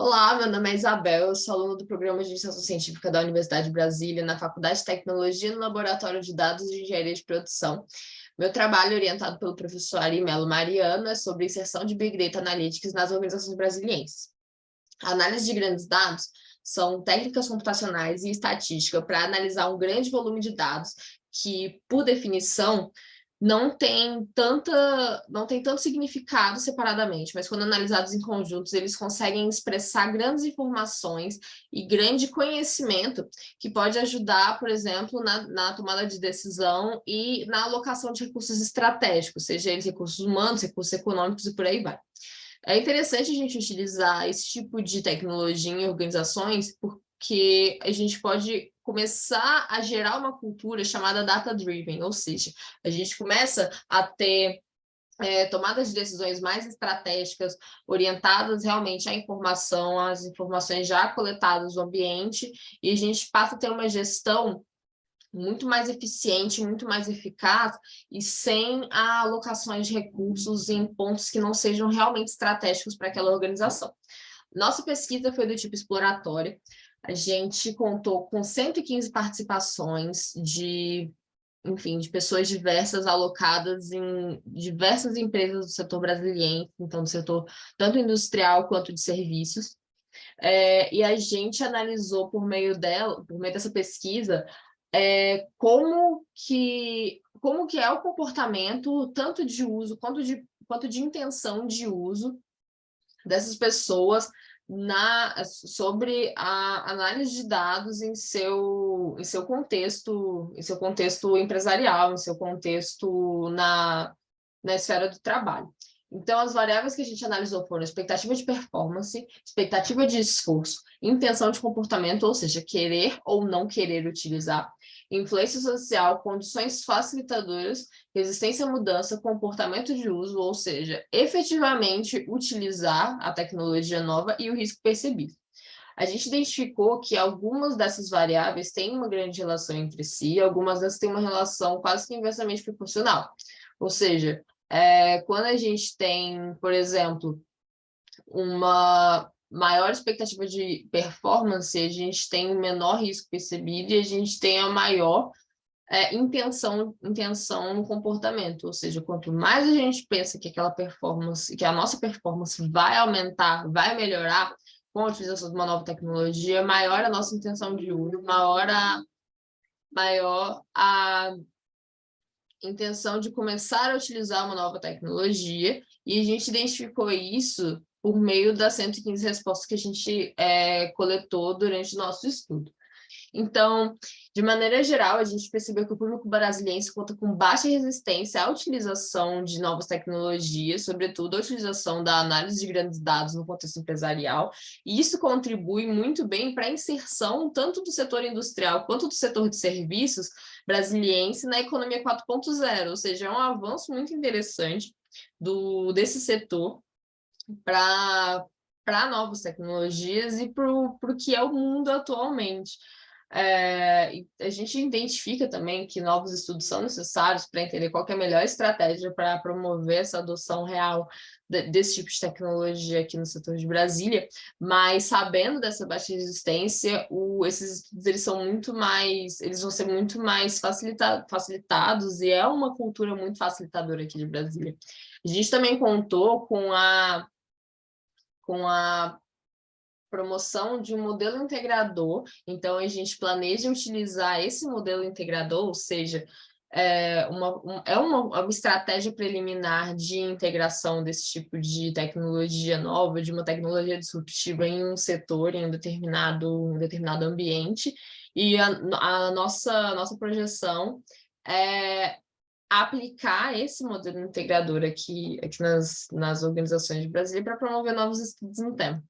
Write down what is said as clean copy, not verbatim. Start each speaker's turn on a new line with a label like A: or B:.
A: Olá, meu nome é Isabel, eu sou aluna do Programa de Iniciação Científica da Universidade de Brasília, na Faculdade de Tecnologia, no Laboratório de Dados de Engenharia de Produção. Meu trabalho, orientado pelo professor Ari Melo Mariano, é sobre inserção de Big Data Analytics nas organizações brasilienses. A análise de grandes dados são técnicas computacionais e estatística para analisar um grande volume de dados que, por definição, não tem tanto significado separadamente, mas quando analisados em conjuntos, eles conseguem expressar grandes informações e grande conhecimento que pode ajudar, por exemplo, na tomada de decisão e na alocação de recursos estratégicos, seja eles recursos humanos, recursos econômicos e por aí vai. É interessante a gente utilizar esse tipo de tecnologia em organizações, porque a gente pode começar a gerar uma cultura chamada data-driven, ou seja, a gente começa a ter tomadas de decisões mais estratégicas, orientadas realmente à informação, às informações já coletadas no ambiente, e a gente passa a ter uma gestão muito mais eficiente, muito mais eficaz e sem alocações de recursos em pontos que não sejam realmente estratégicos para aquela organização. Nossa pesquisa foi do tipo exploratória. A gente contou com 115 participações enfim, de pessoas diversas alocadas em diversas empresas do setor brasileiro, então do setor tanto industrial quanto de serviços. E a gente analisou por meio dessa pesquisa, como que é o comportamento tanto de uso quanto de intenção de uso dessas pessoas sobre a análise de dados em seu contexto empresarial, em seu contexto na esfera do trabalho. Então, as variáveis que a gente analisou foram expectativa de performance, expectativa de esforço, intenção de comportamento, ou seja, querer ou não querer utilizar, influência social, condições facilitadoras, resistência à mudança, comportamento de uso, ou seja, efetivamente utilizar a tecnologia nova e o risco percebido. A gente identificou que algumas dessas variáveis têm uma grande relação entre si, algumas dessas têm uma relação quase que inversamente proporcional. Ou seja, quando a gente tem, por exemplo, uma maior expectativa de performance, a gente tem um menor risco percebido e a gente tem a maior intenção no comportamento, ou seja, quanto mais a gente pensa que aquela performance, que a nossa performance vai aumentar, vai melhorar com a utilização de uma nova tecnologia, maior a nossa intenção de uso, maior a intenção de começar a utilizar uma nova tecnologia, e a gente identificou isso por meio das 115 respostas que a gente coletou durante o nosso estudo. Então, de maneira geral, a gente percebeu que o público brasiliense conta com baixa resistência à utilização de novas tecnologias, sobretudo a utilização da análise de grandes dados no contexto empresarial, e isso contribui muito bem para a inserção tanto do setor industrial quanto do setor de serviços brasiliense na economia 4.0, ou seja, é um avanço muito interessante desse setor para novas tecnologias e para o que é o mundo atualmente. A gente identifica também que novos estudos são necessários para entender qual que é a melhor estratégia para promover essa adoção real desse tipo de tecnologia aqui no setor de Brasília, mas sabendo dessa baixa resistência, esses estudos eles vão ser muito mais facilitados e é uma cultura muito facilitadora aqui de Brasília. A gente também contou com a promoção de um modelo integrador, então a gente planeja utilizar esse modelo integrador, ou seja, uma estratégia preliminar de integração desse tipo de tecnologia nova, de uma tecnologia disruptiva em um setor, em um determinado ambiente, e a nossa projeção é aplicar esse modelo integrador aqui nas organizações de Brasília para promover novos estudos no tema.